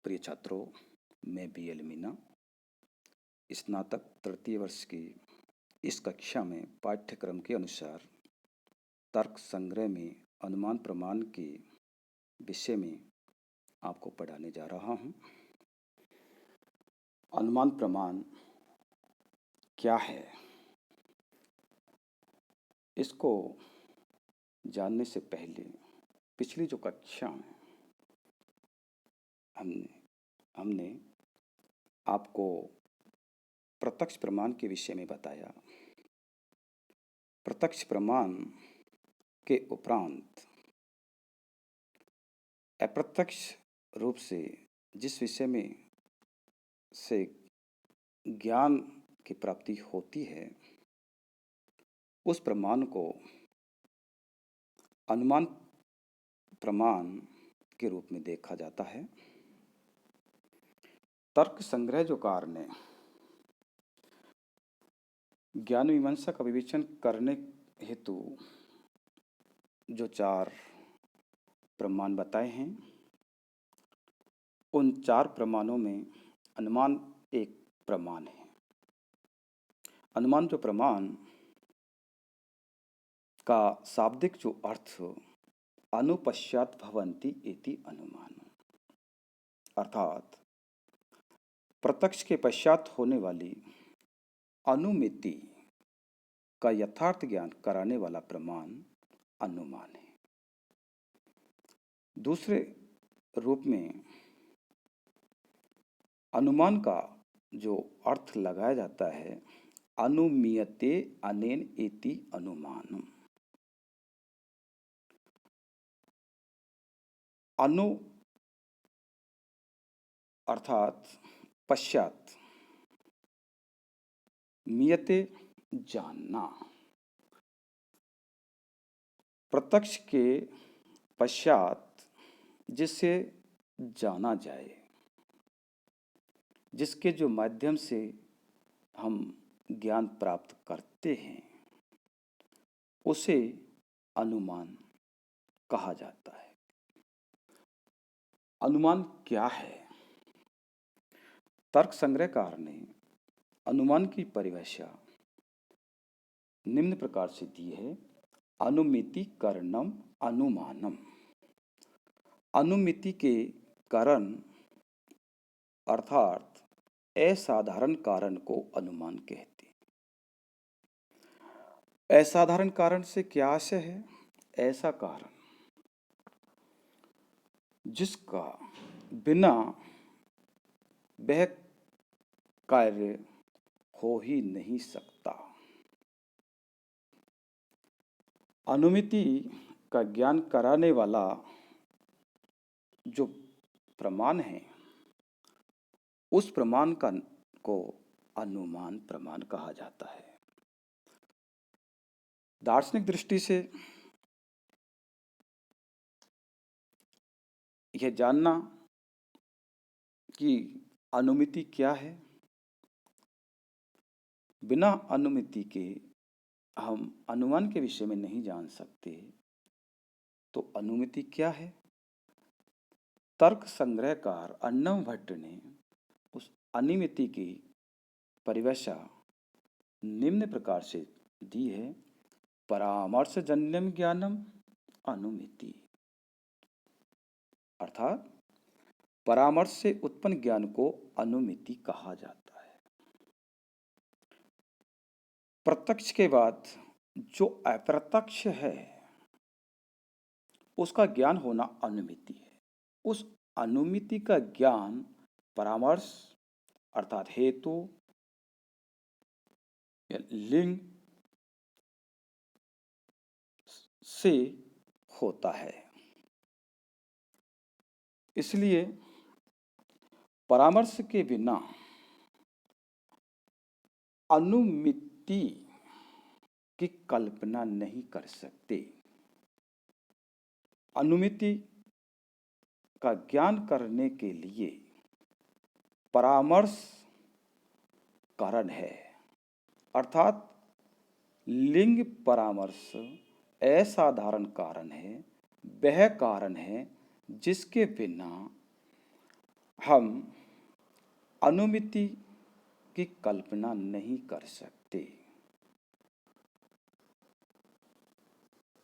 प्रिय छात्रों, मैं BL मीना स्नातक तृतीय वर्ष की इस कक्षा में पाठ्यक्रम के अनुसार तर्क संग्रह में अनुमान प्रमाण के विषय में आपको पढ़ाने जा रहा हूँ। अनुमान प्रमाण क्या है, इसको जानने से पहले पिछली जो कक्षा में हमने आपको प्रत्यक्ष प्रमाण के विषय में बताया। प्रत्यक्ष प्रमाण के उपरांत अप्रत्यक्ष रूप से जिस विषय में से ज्ञान की प्राप्ति होती है, उस प्रमाण को अनुमान प्रमाण के रूप में देखा जाता है। तर्क संग्रह जो कार्य ने ज्ञान मीमांसा का विवेचन करने हेतु जो 4 प्रमाण बताए हैं, उन 4 प्रमाणों में अनुमान एक प्रमाण है। अनुमान जो प्रमाण का शाब्दिक जो अर्थ अनुपश्चात भवन्ति इति अनुमान, अर्थात प्रत्यक्ष के पश्चात होने वाली अनुमिति का यथार्थ ज्ञान कराने वाला प्रमाण अनुमान है। दूसरे रूप में अनुमान का जो अर्थ लगाया जाता है, अनुमीयते अनेन इति अनुमानम। अनु अर्थात पश्चात, मियते जानना, प्रत्यक्ष के पश्चात जिससे जाना जाए, जिसके जो माध्यम से हम ज्ञान प्राप्त करते हैं, उसे अनुमान कहा जाता है। अनुमान क्या है? तर्क संग्रहकार ने अनुमान की परिभाषा निम्न प्रकार से दी है: अनुमिति कारणम अनुमानम। अनुमिति के कारण अर्थात असाधारण कारण को अनुमान कहते हैं। असाधारण कारण से क्या आशय है? ऐसा कारण जिसका बिना वह कार्य हो ही नहीं सकता। अनुमिति का ज्ञान कराने वाला जो प्रमाण है, उस प्रमाण को अनुमान प्रमाण कहा जाता है। दार्शनिक दृष्टि से यह जानना कि अनुमिति क्या है, बिना अनुमिति के हम अनुमान के विषय में नहीं जान सकते। तो अनुमिति क्या है? तर्क संग्रहकार अन्नम भट्ट ने उस अनुमिति की परिभाषा निम्न प्रकार से दी है: परामर्शजन्यम ज्ञानम अनुमिति, अर्थात परामर्श से उत्पन्न ज्ञान को अनुमिति कहा जाता है। प्रत्यक्ष के बाद जो अप्रत्यक्ष है, उसका ज्ञान होना अनुमिति है। उस अनुमिति का ज्ञान परामर्श अर्थात हेतु या लिंग से होता है। इसलिए परामर्श के बिना अनुमिति की कल्पना नहीं कर सकते। अनुमिति का ज्ञान करने के लिए परामर्श कारण है, अर्थात लिंग परामर्श असाधारण कारण है। वह कारण है जिसके बिना हम अनुमिति की कल्पना नहीं कर सकते।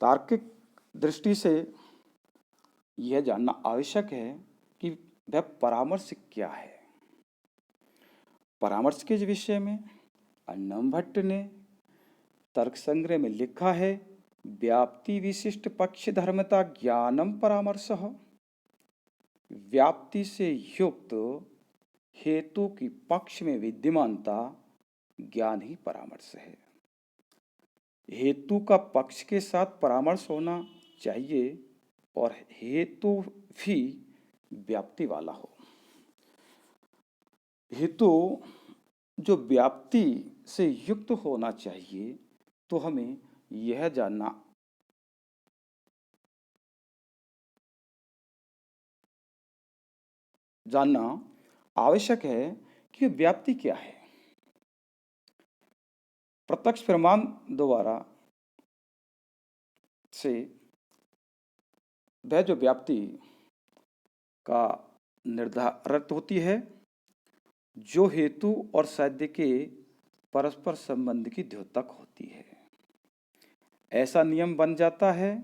तार्किक दृष्टि से यह जानना आवश्यक है कि वह परामर्श क्या है। परामर्श के विषय में अन्नम भट्ट ने तर्क संग्रह में लिखा है, व्याप्ति विशिष्ट पक्ष धर्मता ज्ञानम परामर्श। व्याप्ति से युक्त हेतु की पक्ष में विद्यमानता ज्ञान ही परामर्श है। हेतु का पक्ष के साथ परामर्श होना चाहिए और हेतु भी व्याप्ति वाला हो। हेतु जो व्याप्ति से युक्त होना चाहिए, तो हमें यह जानना आवश्यक है कि व्याप्ति क्या है। प्रत्यक्ष प्रमाण द्वारा से वह जो व्याप्ति का निर्धारित होती है जो हेतु और साध्य के परस्पर संबंध की द्योतक होती है। ऐसा नियम बन जाता है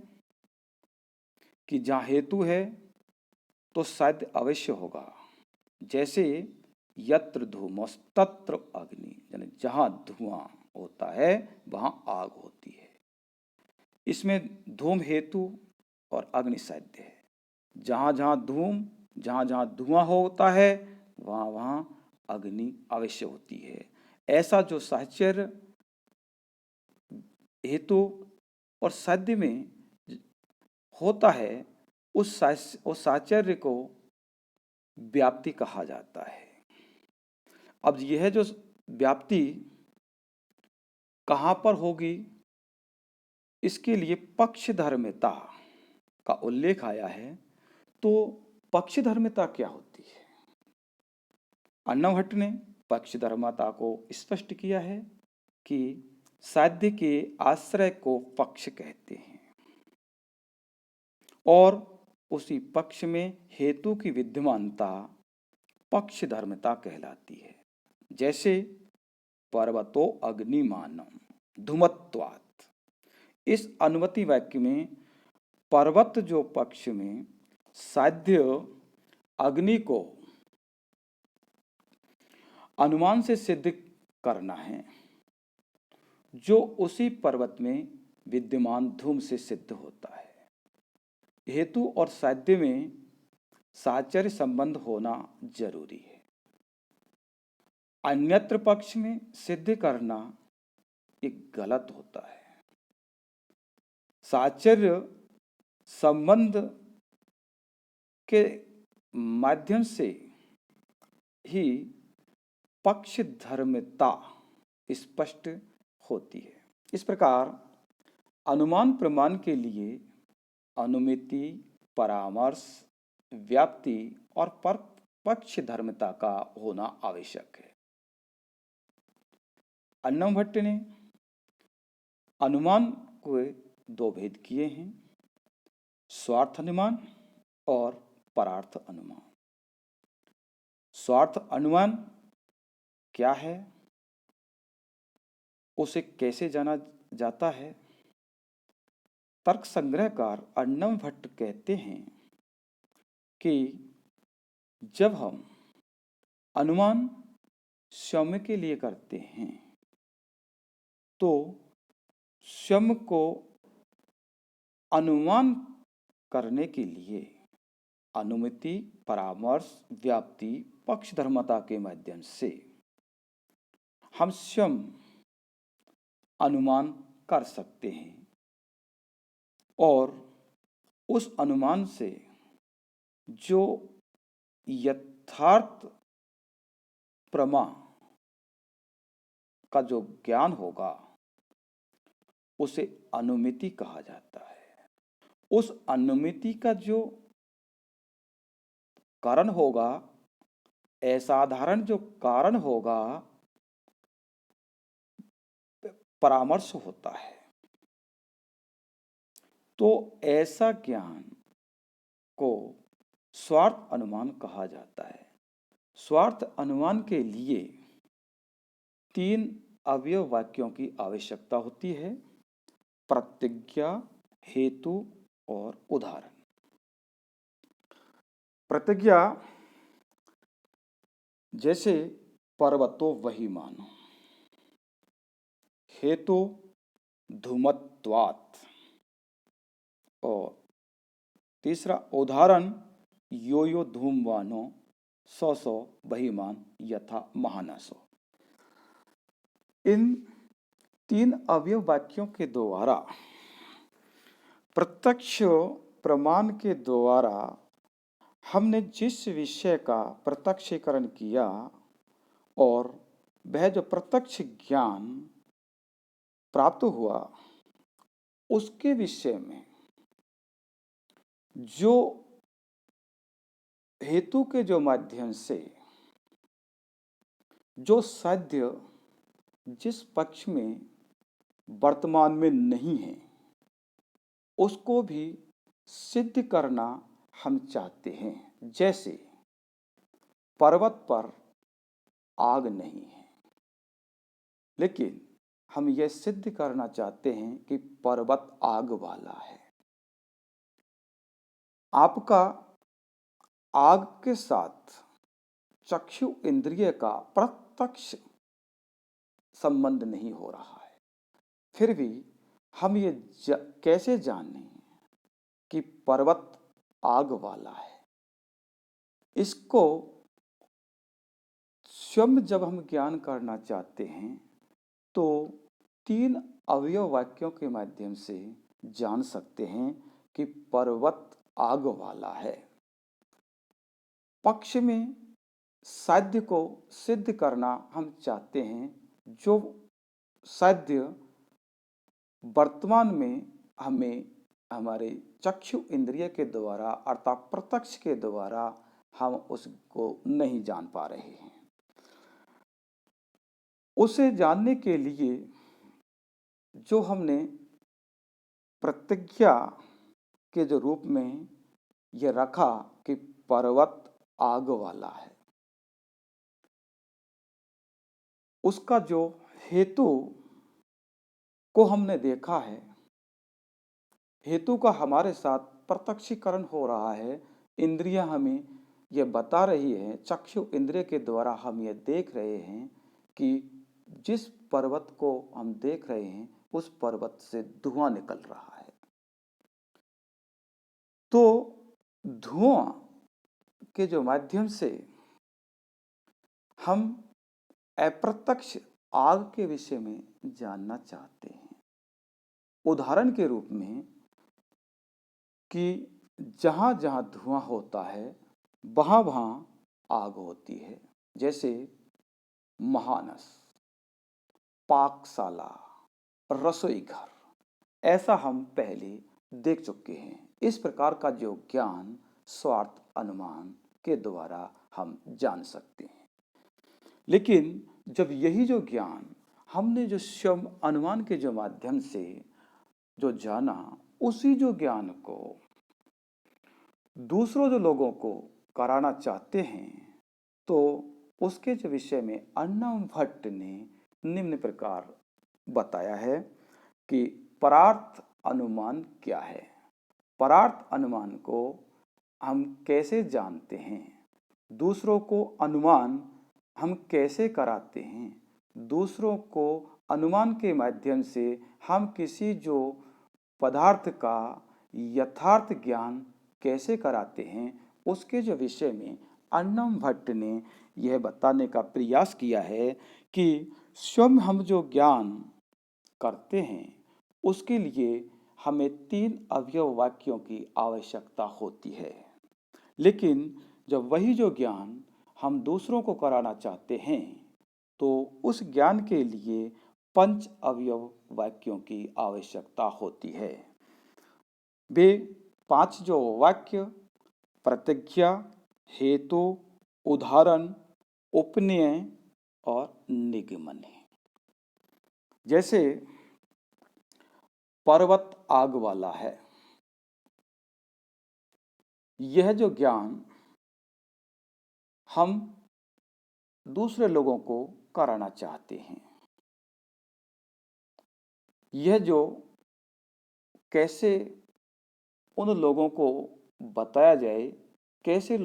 कि जहाँ हेतु है तो साध्य अवश्य होगा। जैसे यत्र धूमस् तत्र अग्नि, यानी जहाँ धुआं होता है वहाँ आग होती है। इसमें धूम हेतु और अग्नि साध्य है। जहाँ जहाँ धुआं होता है वहाँ वहाँ अग्नि अवश्य होती है। ऐसा जो साहचर्य हेतु और साध्य में होता है उस साहचर्य को व्याप्ति कहा जाता है। अब यह जो व्याप्ति कहाँ पर होगी, इसके लिए पक्षधर्मिता का उल्लेख आया है। तो पक्षधर्मिता क्या होती है? अन्ना भट्ट ने पक्षधर्मिता को स्पष्ट किया है कि साध्य के आश्रय को पक्ष कहते हैं और उसी पक्ष में हेतु की विद्यमानता पक्षधर्मिता कहलाती है। जैसे पर्वतो अग्निमानम धूमत्वात्, इस अनुमति वाक्य में पर्वत जो पक्ष में साध्य अग्नि को अनुमान से सिद्ध करना है, जो उसी पर्वत में विद्यमान धूम से सिद्ध होता है। हेतु और साध्य में साहचर्य संबंध होना जरूरी है। अन्यत्र पक्ष में सिद्ध करना एक गलत होता है। साहचर्य संबंध के माध्यम से ही पक्ष धर्मिता स्पष्ट होती है। इस प्रकार अनुमान प्रमाण के लिए अनुमिति, परामर्श, व्याप्ति और पक्ष धर्मिता का होना आवश्यक है। अन्ना भट्ट ने अनुमान को दो भेद किए हैं, स्वार्थ अनुमान और परार्थ अनुमान। स्वार्थ अनुमान क्या है, उसे कैसे जाना जाता है? तर्क संग्रहकार अन्नम भट्ट कहते हैं कि जब हम अनुमान स्वयं के लिए करते हैं तो स्वयं को अनुमान करने के लिए अनुमिति, परामर्श, व्याप्ति, पक्षधर्मिता के माध्यम से हम स्वयं अनुमान कर सकते हैं और उस अनुमान से जो यथार्थ प्रमा का जो ज्ञान होगा उसे अनुमिति कहा जाता है। उस अनुमिति का जो कारण होगा, असाधारण जो कारण होगा, परामर्श होता है। तो ऐसा ज्ञान को स्वार्थ अनुमान कहा जाता है। स्वार्थ अनुमान के लिए 3 अवयव वाक्यों की आवश्यकता होती है: प्रतिज्ञा, हेतु और उदाहरण। प्रतिज्ञा जैसे पर्वतो वही मानो। हेतु धूमत्वात्। और तीसरा उदाहरण यो यो धूमवानो सौ सौ बहिमान यथा महानसो। इन 3 अवयव वाक्यों के द्वारा प्रत्यक्ष प्रमाण के द्वारा हमने जिस विषय का प्रत्यक्षीकरण किया और वह जो प्रत्यक्ष ज्ञान प्राप्त हुआ उसके विषय में जो हेतु के जो माध्यम से जो साध्य जिस पक्ष में वर्तमान में नहीं है उसको भी सिद्ध करना हम चाहते हैं। जैसे पर्वत पर आग नहीं है, लेकिन हम यह सिद्ध करना चाहते हैं कि पर्वत आग वाला है। आपका आग के साथ चक्षु इंद्रिय का प्रत्यक्ष संबंध नहीं हो रहा है, फिर भी हम ये कैसे जाने कि पर्वत आग वाला है? इसको स्वयं जब हम ज्ञान करना चाहते हैं तो 3 अवयव वाक्यों के माध्यम से जान सकते हैं कि पर्वत आग वाला है। पक्ष में साध्य को सिद्ध करना हम चाहते हैं, जो साध्य वर्तमान में हमें हमारे चक्षु इंद्रिय के द्वारा अर्थात प्रत्यक्ष के द्वारा हम उसको नहीं जान पा रहे हैं। उसे जानने के लिए जो हमने प्रतिज्ञा के जो रूप में यह रखा कि पर्वत आग वाला है, उसका जो हेतु को हमने देखा है, हेतु का हमारे साथ प्रत्यक्षीकरण हो रहा है। इंद्रियां हमें यह बता रही है, चक्षु इंद्रिय के द्वारा हम यह देख रहे हैं कि जिस पर्वत को हम देख रहे हैं उस पर्वत से धुआं निकल रहा है। तो धुआं के जो माध्यम से हम अप्रत्यक्ष आग के विषय में जानना चाहते हैं। उदाहरण के रूप में कि जहां जहां धुआं होता है वहां वहां आग होती है। जैसे महानस, पाकशाला, रसोई घर, ऐसा हम पहले देख चुके हैं। इस प्रकार का जो ज्ञान स्वार्थ अनुमान के द्वारा हम जान सकते हैं। लेकिन जब यही जो ज्ञान हमने जो स्वयं अनुमान के जो माध्यम से जो जाना, उसी जो ज्ञान को दूसरों जो लोगों को कराना चाहते हैं, तो उसके जो विषय में अन्नम भट्ट ने निम्न प्रकार बताया है कि परार्थ अनुमान क्या है। परार्थ अनुमान को हम कैसे जानते हैं, दूसरों को अनुमान हम कैसे कराते हैं, दूसरों को अनुमान के माध्यम से हम किसी जो पदार्थ का यथार्थ ज्ञान कैसे कराते हैं, उसके जो विषय में अन्नम भट्ट ने यह बताने का प्रयास किया है कि स्वयं हम जो ज्ञान करते हैं उसके लिए हमें 3 अवयव वाक्यों की आवश्यकता होती है। लेकिन जब वही जो ज्ञान हम दूसरों को कराना चाहते हैं तो उस ज्ञान के लिए 5 अवयव वाक्यों की आवश्यकता होती है। वे 5 जो वाक्य प्रतिज्ञा, हेतु, उदाहरण, उपनय और निगमन है। जैसे पर्वत आग वाला है, यह जो ज्ञान हम दूसरे लोगों को कराना चाहते हैं। यह जो कैसे उन लोगों को बताया जाए, कैसे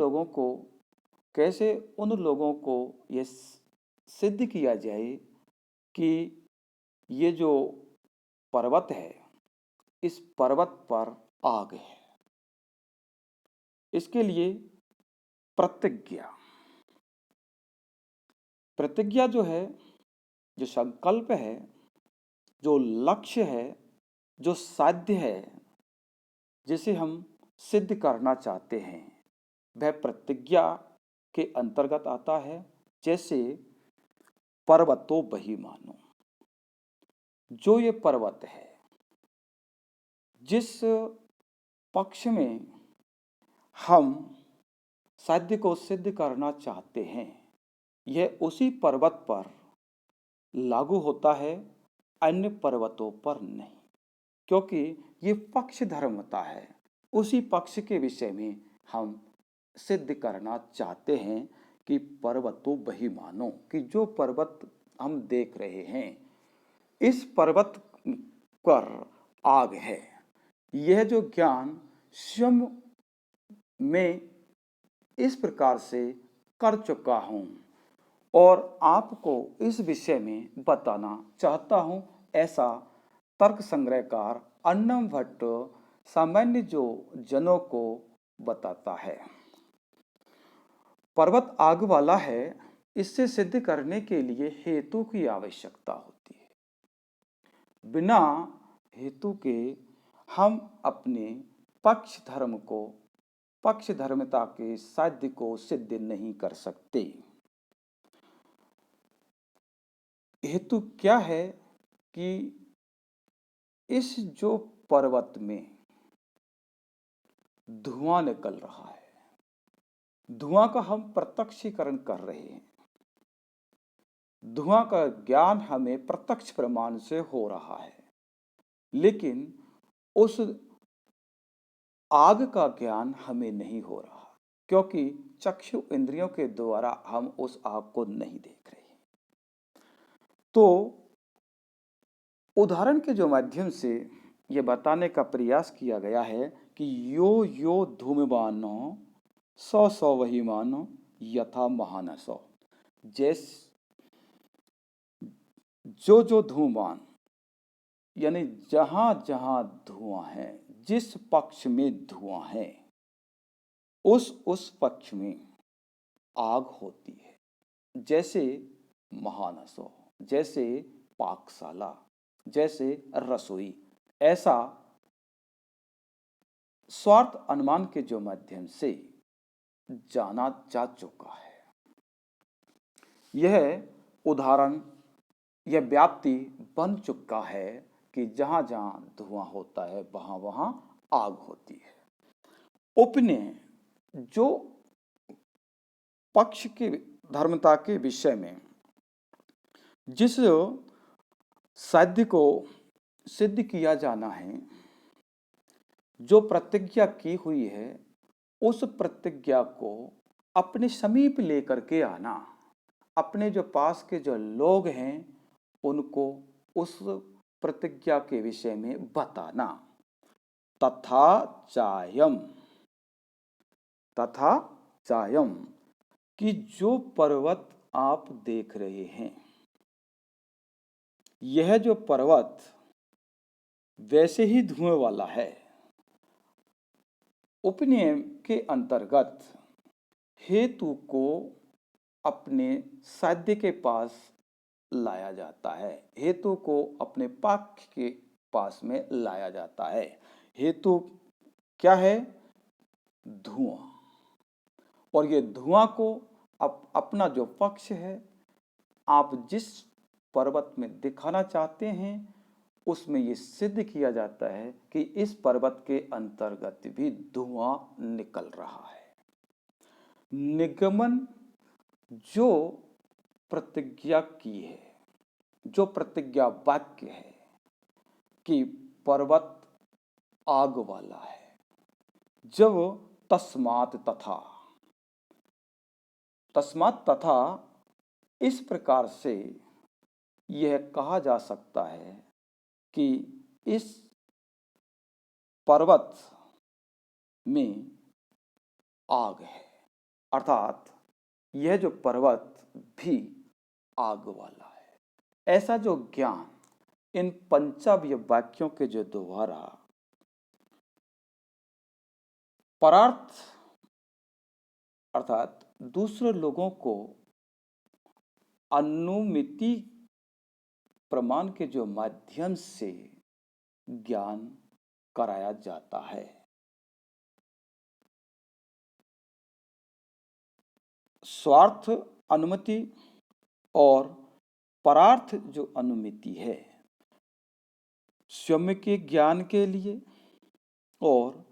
उन लोगों को यह सिद्ध किया जाए कि ये जो पर्वत है, इस पर्वत पर आग है। इसके लिए प्रतिज्ञा प्रतिज्ञा जो है, जो संकल्प है, जो लक्ष्य है, जो साध्य है, जिसे हम सिद्ध करना चाहते हैं, वह प्रतिज्ञा के अंतर्गत आता है। जैसे पर्वतो बही मानो, जो ये पर्वत है, जिस पक्ष में हम साध्य को सिद्ध करना चाहते हैं, यह उसी पर्वत पर लागू होता है, अन्य पर्वतों पर नहीं। क्योंकि ये पक्ष धर्मता है, उसी पक्ष के विषय में हम सिद्ध करना चाहते हैं कि पर्वतो बही मानो, कि जो पर्वत हम देख रहे हैं, इस पर्वत पर आग है। यह जो ज्ञान स्वयं में इस प्रकार से कर चुका हूँ और आपको इस विषय में बताना चाहता हूँ, ऐसा तर्क संग्रहकार अन्नम भट्ट सामान्य जो जनों को बताता है। पर्वत आग वाला है, इससे सिद्ध करने के लिए हेतु की आवश्यकता होती है। बिना हेतु के हम अपने पक्ष धर्मता के साध्य को सिद्ध नहीं कर सकते। हेतु क्या है कि इस जो पर्वत में धुआं निकल रहा है, धुआं का हम प्रत्यक्षीकरण कर रहे हैं। धुआं का ज्ञान हमें प्रत्यक्ष प्रमाण से हो रहा है, लेकिन उस आग का ज्ञान हमें नहीं हो रहा, क्योंकि चक्षु इंद्रियों के द्वारा हम उस आग को नहीं देख रहे। तो उदाहरण के जो माध्यम से यह बताने का प्रयास किया गया है कि यो यो धूमवानो सौ सौ वही मानो यथा महानसो, जो धूमवान यानी जहां जहां धुआं है, जिस पक्ष में धुआं है, उस पक्ष में आग होती है। जैसे महानसो, जैसे पाकशाला, जैसे रसोई, ऐसा स्वार्थ अनुमान के जो माध्यम से जाना जा चुका है। यह उदाहरण, यह व्याप्ति बन चुका है कि जहां जहां धुआं होता है, वहां वहां आग होती है। उपनय जो पक्ष की धर्मता के विषय में जिस साध्य को सिद्ध किया जाना है, जो प्रतिज्ञा की हुई है, उस प्रतिज्ञा को अपने समीप लेकर के आना, अपने जो पास के जो लोग हैं उनको उस प्रतिज्ञा के विषय में बताना। तथा चायम कि जो पर्वत आप देख रहे हैं, यह जो पर्वत वैसे ही धुएं वाला है। उपनियम के अंतर्गत हेतु को अपने साध्य के पास लाया जाता है, हेतु को अपने पक्ष के पास में लाया जाता है। हेतु क्या है? धुआं। और ये धुआं को अपना जो पक्ष है, आप जिस पर्वत में दिखाना चाहते हैं, उसमें ये सिद्ध किया जाता है कि इस पर्वत के अंतर्गत भी धुआं निकल रहा है। निगमन जो प्रतिज्ञा की है, जो प्रतिज्ञा वाक्य है कि पर्वत आग वाला है, जब तस्मात् तथा इस प्रकार से यह कहा जा सकता है कि इस पर्वत में आग है, अर्थात यह जो पर्वत भी आग वाला है। ऐसा जो ज्ञान इन पंचावय वाक्यों के जो द्वारा परार्थ अर्थात दूसरे लोगों को अनुमिति प्रमाण के जो माध्यम से ज्ञान कराया जाता है। स्वार्थ अनुमति और परार्थ जो अनुमिति है, स्वयं के ज्ञान के लिए और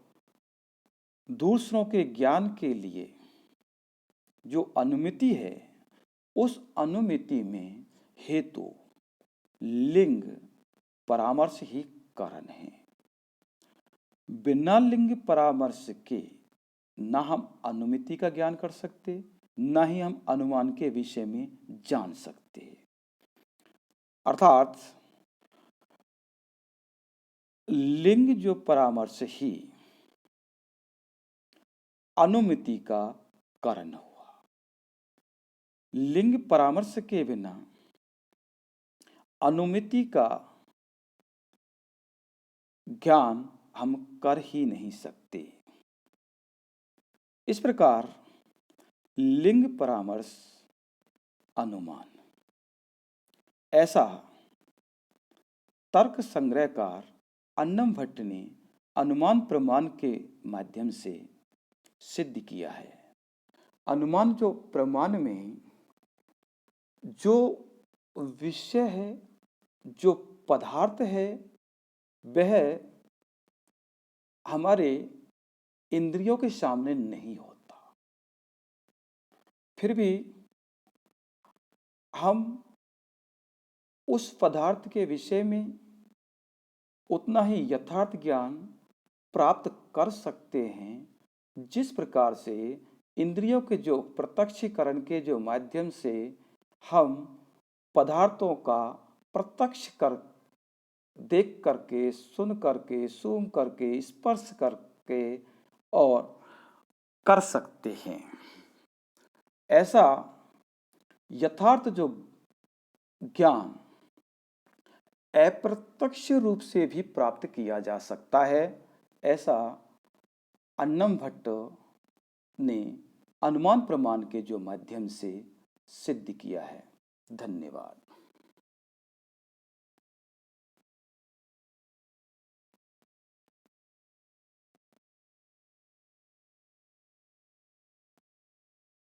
दूसरों के ज्ञान के लिए जो अनुमिति है, उस अनुमिति में हेतु लिंग परामर्श ही कारण है। बिना लिंग परामर्श के ना हम अनुमिति का ज्ञान कर सकते, ना ही हम अनुमान के विषय में जान सकते। अर्थात लिंग जो परामर्श ही अनुमिति का कारण हुआ। लिंग परामर्श के बिना अनुमिति का ज्ञान हम कर ही नहीं सकते। इस प्रकार लिंग परामर्श अनुमान, ऐसा तर्क संग्रहकार अन्नम भट्ट ने अनुमान प्रमाण के माध्यम से सिद्ध किया है। अनुमान जो प्रमाण में जो विषय है, जो पदार्थ है, वह हमारे इंद्रियों के सामने नहीं होता, फिर भी हम उस पदार्थ के विषय में उतना ही यथार्थ ज्ञान प्राप्त कर सकते हैं जिस प्रकार से इंद्रियों के जो प्रत्यक्षीकरण के जो माध्यम से हम पदार्थों का प्रत्यक्ष कर देख करके, सुन करके, सूंघ करके, स्पर्श करके और कर सकते हैं। ऐसा यथार्थ जो ज्ञान अप्रत्यक्ष रूप से भी प्राप्त किया जा सकता है, ऐसा अन्नम भट्ट ने अनुमान प्रमाण के जो माध्यम से सिद्ध किया है। धन्यवाद।